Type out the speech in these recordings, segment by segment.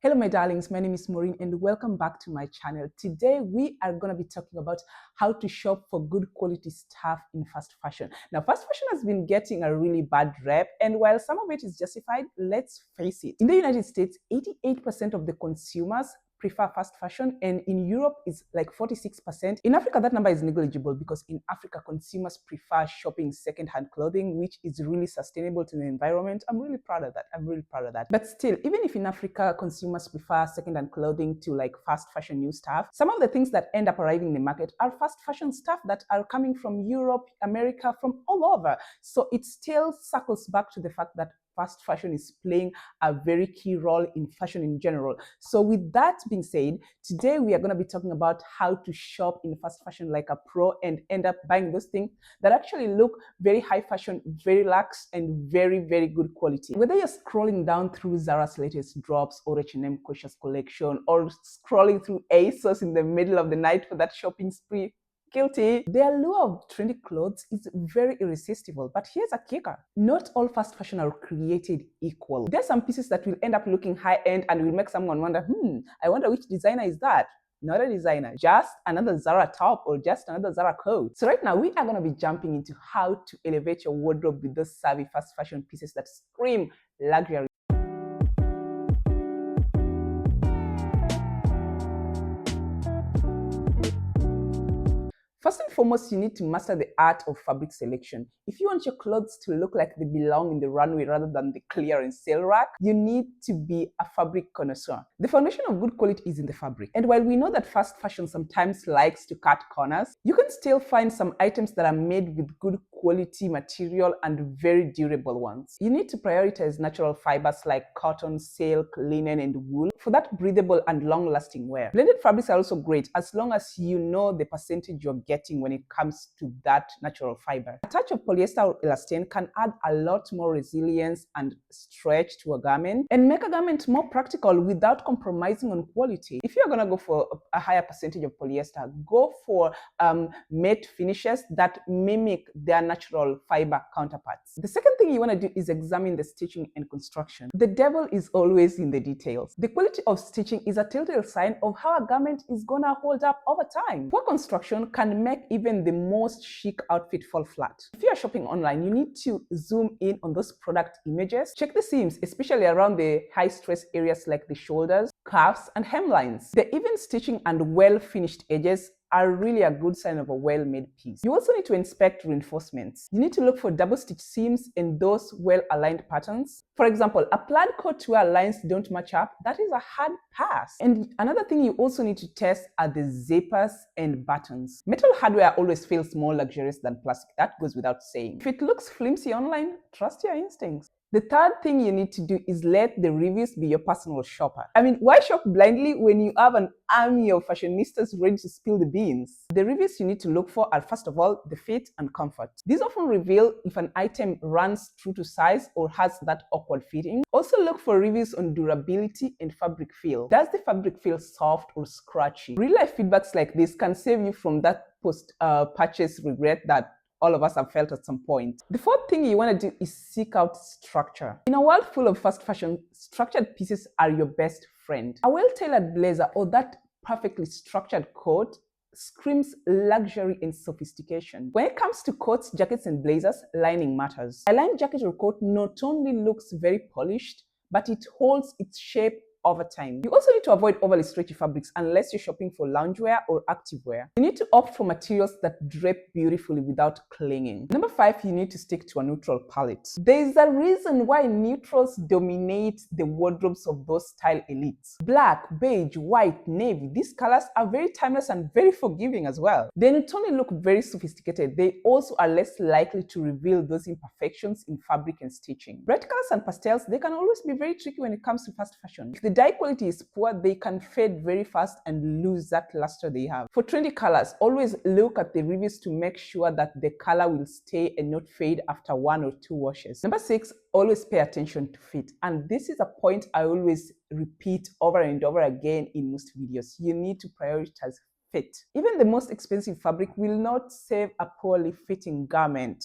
Hello my darlings, my name is Maureen and welcome back to my channel. Today we are going to be talking about how to shop for good quality stuff in fast fashion. Now fast fashion has been getting a really bad rep, and while some of it is justified, let's face it. In the United States, 88% of the consumers prefer fast fashion, and in Europe is like 46%. In Africa, that number is negligible because in Africa, consumers prefer shopping second-hand clothing, which is really sustainable to the environment. I'm really proud of that. But still, even if in Africa, consumers prefer second-hand clothing to like fast fashion new stuff, some of the things that end up arriving in the market are fast fashion stuff that are coming from Europe, America, from all over. So it still circles back to the fact that fast fashion is playing a very key role in fashion in general. So with that being said, today we are going to be talking about how to shop in fast fashion like a pro and end up buying those things that actually look very high fashion, very luxe, and very, very good quality. Whether you're scrolling down through Zara's latest drops or H&M Kosher's collection, or scrolling through ASOS in the middle of the night for that shopping spree, guilty. The allure of trendy clothes is very irresistible, but here's a kicker. Not all fast fashion are created equal. There's some pieces that will end up looking high-end and will make someone wonder, I wonder which designer is that? Not a designer, just another Zara top or just another Zara coat. So right now we are going to be jumping into how to elevate your wardrobe with those savvy fast fashion pieces that scream luxury. First and foremost, you need to master the art of fabric selection. If you want your clothes to look like they belong in the runway rather than the clearance sale rack, you need to be a fabric connoisseur. The foundation of good quality is in the fabric. And while we know that fast fashion sometimes likes to cut corners, you can still find some items that are made with good quality material and very durable ones. You need to prioritize natural fibers like cotton, silk, linen, and wool for that breathable and long-lasting wear. Blended fabrics are also great as long as you know the percentage you're getting when it comes to that natural fiber. A touch of polyester or elastane can add a lot more resilience and stretch to a garment and make a garment more practical without compromising on quality. If you're going to go for a higher percentage of polyester, go for matte finishes that mimic their natural fiber counterparts. The second thing you want to do is examine the stitching and construction. The devil is always in the details. The quality of stitching is a telltale sign of how a garment is gonna hold up over time. Poor construction can make even the most chic outfit fall flat. If you are shopping online, you need to zoom in on those product images. Check the seams, especially around the high stress areas like the shoulders, cuffs, and hemlines. The even stitching and well-finished edges are really a good sign of a well-made piece. You also need to inspect reinforcements. You need to look for double-stitch seams and those well-aligned patterns. For example, a plaid coat where lines don't match up, that is a hard pass. And another thing you also need to test are the zippers and buttons. Metal hardware always feels more luxurious than plastic. That goes without saying. If it looks flimsy online, trust your instincts. The third thing you need to do is let the reviews be your personal shopper. I mean, why shop blindly when you have an army of fashionistas ready to spill the beans? The reviews you need to look for are, first of all, the fit and comfort. These often reveal if an item runs true to size or has that awkward fitting. Also look for reviews on durability and fabric feel. Does the fabric feel soft or scratchy? Real-life feedbacks like this can save you from that post-purchase regret that all of us have felt at some point. The fourth thing you want to do is seek out structure. In a world full of fast fashion, structured pieces are your best friend. A well-tailored blazer or that perfectly structured coat screams luxury and sophistication. When it comes to coats, jackets, and blazers, lining matters. A lined jacket or coat not only looks very polished, but it holds its shape over time. You also need to avoid overly stretchy fabrics unless you're shopping for loungewear or activewear. You need to opt for materials that drape beautifully without clinging. Number 5, you need to stick to a neutral palette. There is a reason why neutrals dominate the wardrobes of those style elites. Black, beige, white, navy, these colors are very timeless and very forgiving as well. They not only look very sophisticated, they also are less likely to reveal those imperfections in fabric and stitching. Bright colors and pastels, they can always be very tricky when it comes to fast fashion. If the dye quality is poor, they can fade very fast and lose that luster they have. For trendy colors, always look at the reviews to make sure that the color will stay and not fade after 1 or 2 washes. Number 6, always pay attention to fit. And this is a point I always repeat over and over again in most videos. You need to prioritize fit. Even the most expensive fabric will not save a poorly fitting garment.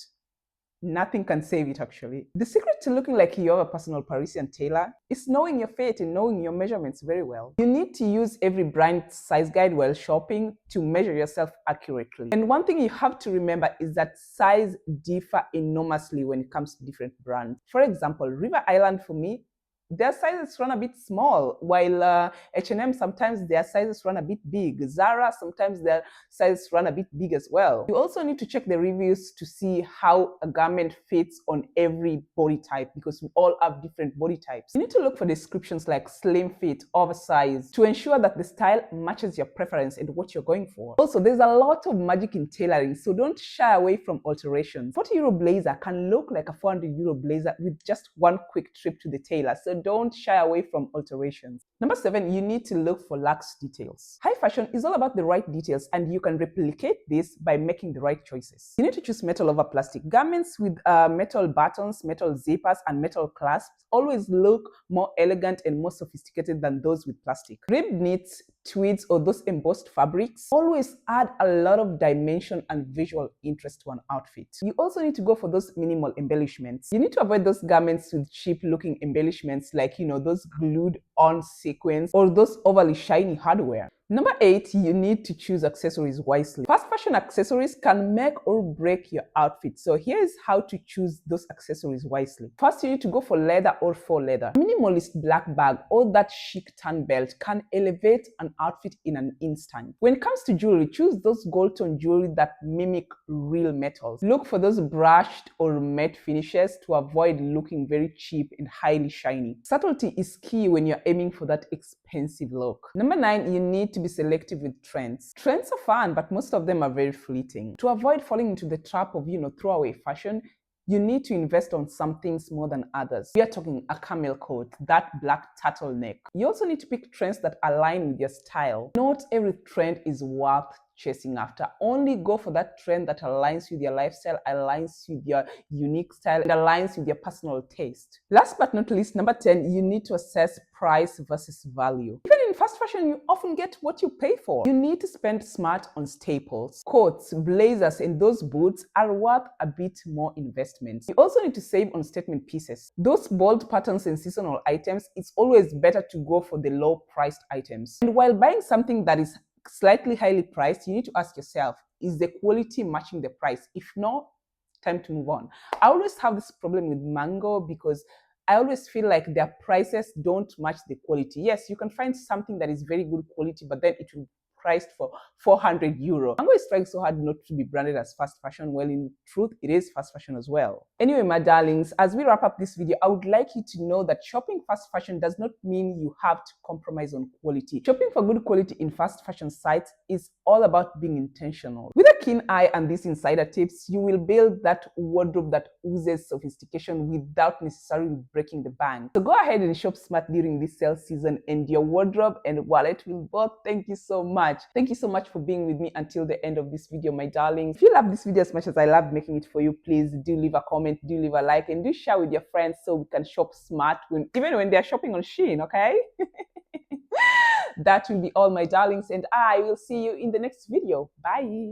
Nothing can save it actually. The secret to looking like you have a personal Parisian tailor is knowing your fit and knowing your measurements very well. You need to use every brand size guide while shopping to measure yourself accurately. And one thing you have to remember is that size differ enormously when it comes to different brands. For example, River Island for me, their sizes run a bit small, while H&M sometimes their sizes run a bit big. Zara sometimes their sizes run a bit big as well. You also need to check the reviews to see how a garment fits on every body type, because we all have different body types. You need to look for descriptions like slim fit, oversized, to ensure that the style matches your preference and what you're going for. Also, there's a lot of magic in tailoring, so don't shy away from alterations. 40 euro blazer can look like a 400 euro blazer with just one quick trip to the tailor, so don't shy away from alterations. Number 7, you need to look for luxe details. High fashion is all about the right details, and you can replicate this by making the right choices. You need to choose metal over plastic. Garments with metal buttons, metal zippers, and metal clasps always look more elegant and more sophisticated than those with plastic. Ribbed knits, tweeds, or those embossed fabrics always add a lot of dimension and visual interest to an outfit. You also need to go for those minimal embellishments. You need to avoid those garments with cheap looking embellishments like, those glued on sequins or those overly shiny hardware. Number 8, you need to choose accessories wisely. Fast fashion accessories can make or break your outfit. So here's how to choose those accessories wisely. First, you need to go for leather or faux leather. Minimalist black bag or that chic tan belt can elevate an outfit in an instant. When it comes to jewelry, choose those gold tone jewelry that mimic real metals. Look for those brushed or matte finishes to avoid looking very cheap and highly shiny. Subtlety is key when you're aiming for that expensive look. Number 9, you need to be selective with trends. Trends are fun, but most of them are very fleeting. To avoid falling into the trap of, throwaway fashion, you need to invest on some things more than others. We are talking a camel coat, that black turtleneck. You also need to pick trends that align with your style. Not every trend is worth chasing after. Only go for that trend that aligns with your lifestyle, aligns with your unique style, and aligns with your personal taste. Last but not least, number 10, you need to assess price versus value. Even in fast fashion, you often get what you pay for. You need to spend smart on staples. Coats, blazers, and those boots are worth a bit more investment. You also need to save on statement pieces. Those bold patterns and seasonal items, it's always better to go for the low-priced items. And while buying something that is slightly highly priced, you need to ask yourself, is the quality matching the price? If not, time to move on. I always have this problem with Mango because I always feel like their prices don't match the quality. Yes, you can find something that is very good quality, but then it will be priced for 400 euro. Mango is trying so hard not to be branded as fast fashion. Well, in truth, it is fast fashion as well. Anyway, my darlings, as we wrap up this video, I would like you to know that shopping fast fashion does not mean you have to compromise on quality. Shopping for good quality in fast fashion sites is all about being intentional. With a keen eye and these insider tips, you will build that wardrobe that oozes sophistication without necessarily breaking the bank. So go ahead and shop smart during this sale season, and your wardrobe and wallet will both thank you so much. Thank you so much for being with me until the end of this video, my darling. If you love this video as much as I love making it for you, please do leave a comment, do leave a like, and do share with your friends so we can shop smart even when they're shopping on Shein, okay? That will be all, my darlings, and I will see you in the next video. Bye.